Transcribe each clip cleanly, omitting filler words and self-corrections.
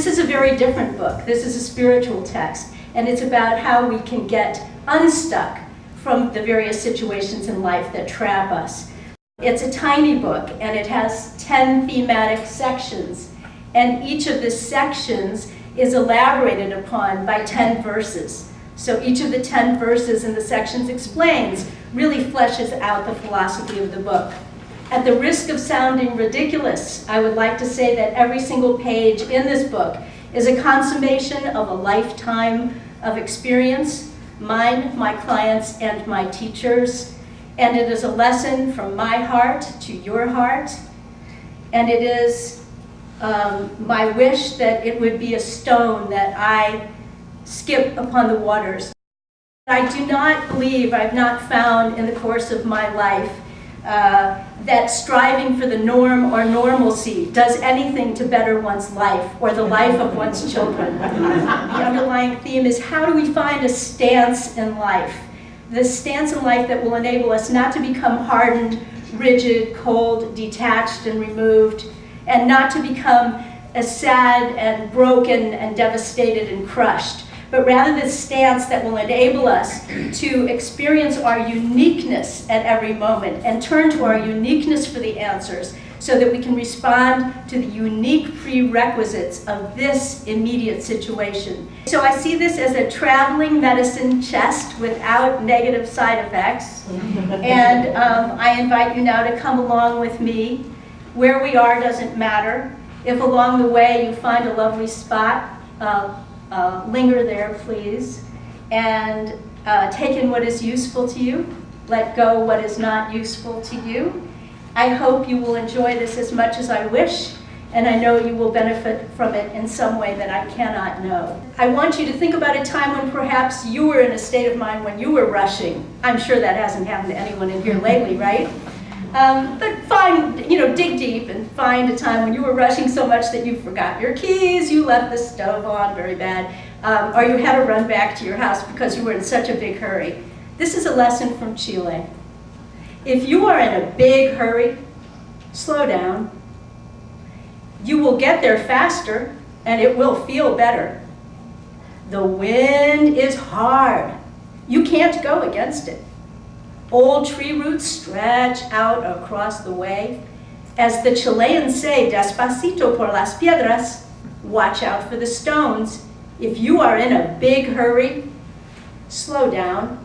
This is a very different book. This is a spiritual text, and it's about how we can get unstuck from the various situations in life that trap us. It's a tiny book, and it has 10 thematic sections, and each of the sections is elaborated upon by 10 verses. So each of the 10 verses in the sections explains, really fleshes out the philosophy of the book. At the risk of sounding ridiculous, I would like to say that every single page in this book is a consummation of a lifetime of experience, mine, my clients, and my teachers. And it is a lesson from my heart to your heart. And it is my wish that it would be a stone that I skip upon the waters. I do not believe, I've not found in the course of my life, that striving for the norm or normalcy does anything to better one's life or the life of one's children. The underlying theme is, how do we find a stance in life? The stance in life that will enable us not to become hardened, rigid, cold, detached, and removed, and not to become sad and broken and devastated and crushed, but rather the stance that will enable us to experience our uniqueness at every moment and turn to our uniqueness for the answers so that we can respond to the unique prerequisites of this immediate situation. So I see this as a traveling medicine chest without negative side effects. And I invite you now to come along with me. Where we are doesn't matter. If along the way you find a lovely spot, linger there, please, and take in what is useful to you. Let go what is not useful to you. I hope you will enjoy this as much as I wish, and I know you will benefit from it in some way that I cannot know. I want you to think about a time when perhaps you were in a state of mind when you were rushing. I'm sure that hasn't happened to anyone in here lately, right? But find, dig deep and find a time when you were rushing so much that you forgot your keys, you left the stove on, very bad, or you had to run back to your house because you were in such a big hurry. This is a lesson from Chile. If you are in a big hurry, slow down. You will get there faster and it will feel better. The wind is hard. You can't go against it. Old tree roots stretch out across the way. As the Chileans say, despacito por las piedras, watch out for the stones. If you are in a big hurry, slow down.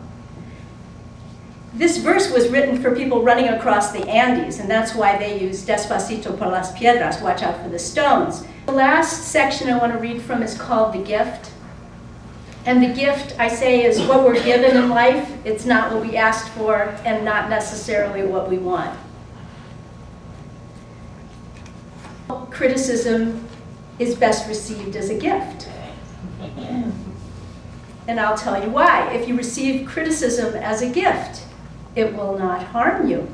This verse was written for people running across the Andes, and that's why they use despacito por las piedras, watch out for the stones. The last section I want to read from is called The Gift. And the gift, I say, is what we're given in life. It's not what we asked for and not necessarily what we want. Criticism is best received as a gift. And I'll tell you why. If you receive criticism as a gift, it will not harm you.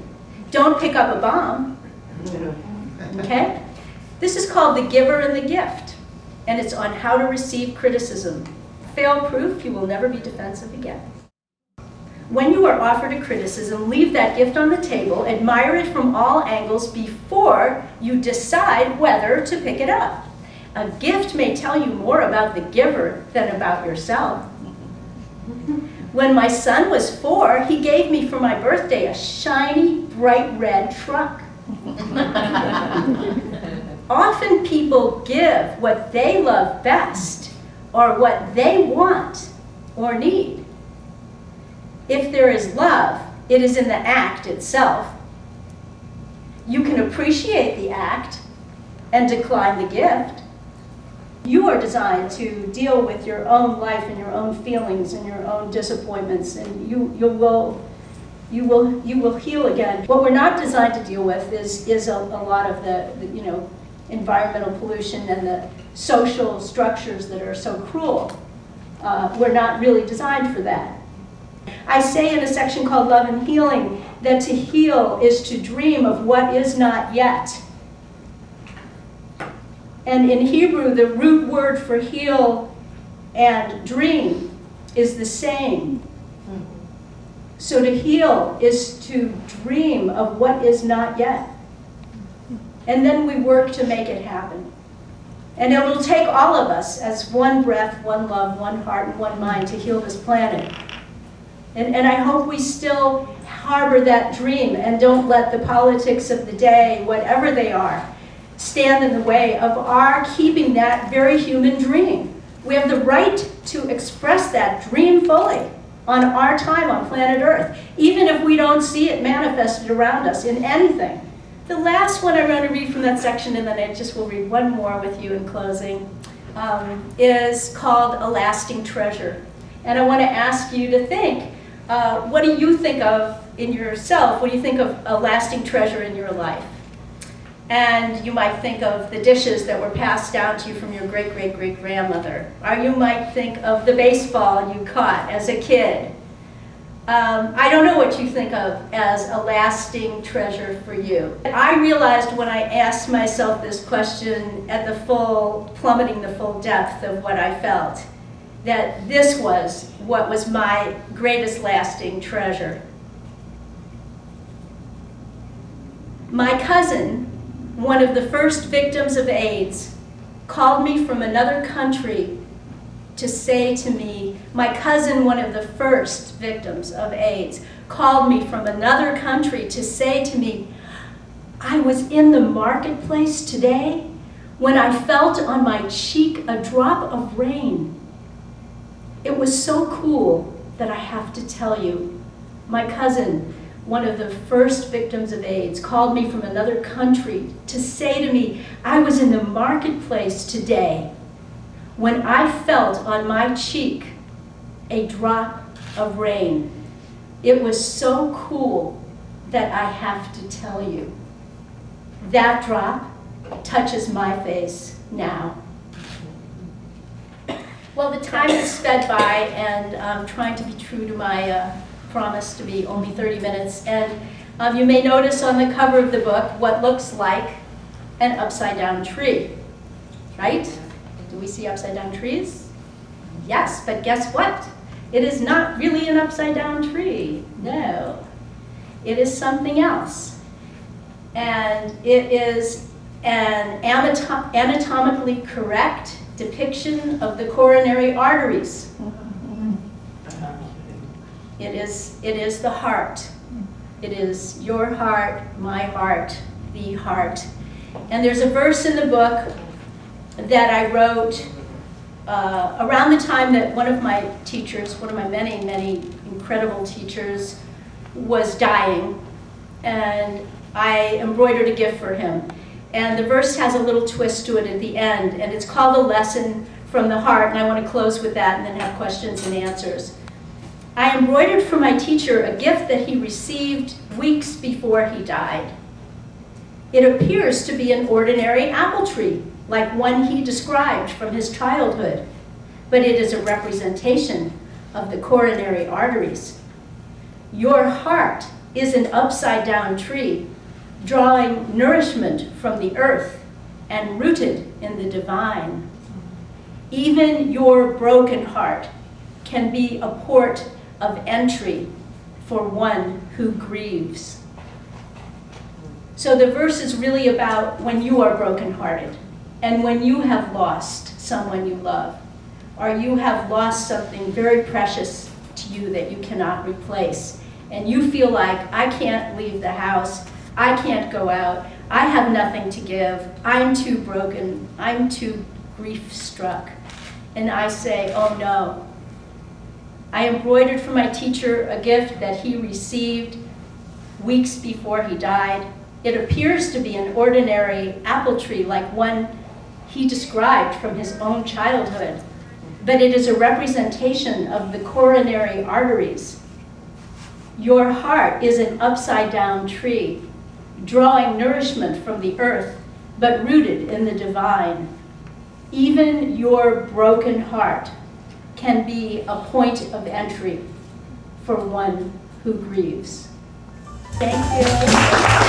Don't pick up a bomb. Okay? This is called The Giver and the Gift. And it's on how to receive criticism. Fail-proof, you will never be defensive again. When you are offered a criticism, leave that gift on the table, admire it from all angles before you decide whether to pick it up. A gift may tell you more about the giver than about yourself. When my son was 4, he gave me for my birthday a shiny, bright red truck. Often people give what they love best or what they want or need. If there is love, it is in the act itself. You can appreciate the act and decline the gift. You are designed to deal with your own life and your own feelings and your own disappointments, and you will heal again. What we're not designed to deal with is a lot of the environmental pollution and the social structures that are so cruel. We're not really designed for that. I say in a section called Love and Healing that to heal is to dream of what is not yet. And in Hebrew, the root word for heal and dream is the same. So to heal is to dream of what is not yet. And then we work to make it happen. And it will take all of us as one breath, one love, one heart, and one mind to heal this planet. And I hope we still harbor that dream and don't let the politics of the day, whatever they are, stand in the way of our keeping that very human dream. We have the right to express that dream fully on our time on planet Earth, even if we don't see it manifested around us in anything. The last one I want to read from that section, and then I just will read one more with you in closing, is called A Lasting Treasure. And I want to ask you to think, what do you think of in yourself? What do you think of a lasting treasure in your life? And you might think of the dishes that were passed down to you from your great-great-great-grandmother. Or you might think of the baseball you caught as a kid. I don't know what you think of as a lasting treasure for you. I realized when I asked myself this question at the plummeting the full depth of what I felt, that this was what was my greatest lasting treasure. My cousin, one of the first victims of AIDS, called me from another country to say to me, my cousin, one of the first victims of AIDS, called me from another country to say to me, I was in the marketplace today when I felt on my cheek a drop of rain. It was so cool that I have to tell you, my cousin, one of the first victims of AIDS, called me from another country to say to me, I was in the marketplace today when I felt on my cheek a drop of rain. It was so cool that I have to tell you. That drop touches my face now. Well, the time has sped by, and I'm trying to be true to my promise to be only 30 minutes. And you may notice on the cover of the book what looks like an upside-down tree, right? Do we see upside-down trees? Yes, but guess what? It is not really an upside-down tree. No. It is something else. And it is an anatomically correct depiction of the coronary arteries. It is the heart. It is your heart, my heart, the heart. And there's a verse in the book that I wrote around the time that one of my teachers, one of my many, many incredible teachers, was dying. And I embroidered a gift for him. And the verse has a little twist to it at the end, and it's called A Lesson from the Heart, and I want to close with that and then have questions and answers. I embroidered for my teacher a gift that he received weeks before he died. It appears to be an ordinary apple tree, like one he described from his childhood, but it is a representation of the coronary arteries. Your heart is an upside-down tree, drawing nourishment from the earth and rooted in the divine. Even your broken heart can be a port of entry for one who grieves. So the verse is really about when you are brokenhearted and when you have lost someone you love, or you have lost something very precious to you that you cannot replace, and you feel like, I can't leave the house, I can't go out, I have nothing to give, I'm too broken, I'm too grief-struck. And I say, oh no. I embroidered for my teacher a gift that he received weeks before he died. It appears to be an ordinary apple tree, like one he described from his own childhood, but it is a representation of the coronary arteries. Your heart is an upside-down tree, drawing nourishment from the earth, but rooted in the divine. Even your broken heart can be a point of entry for one who grieves. Thank you.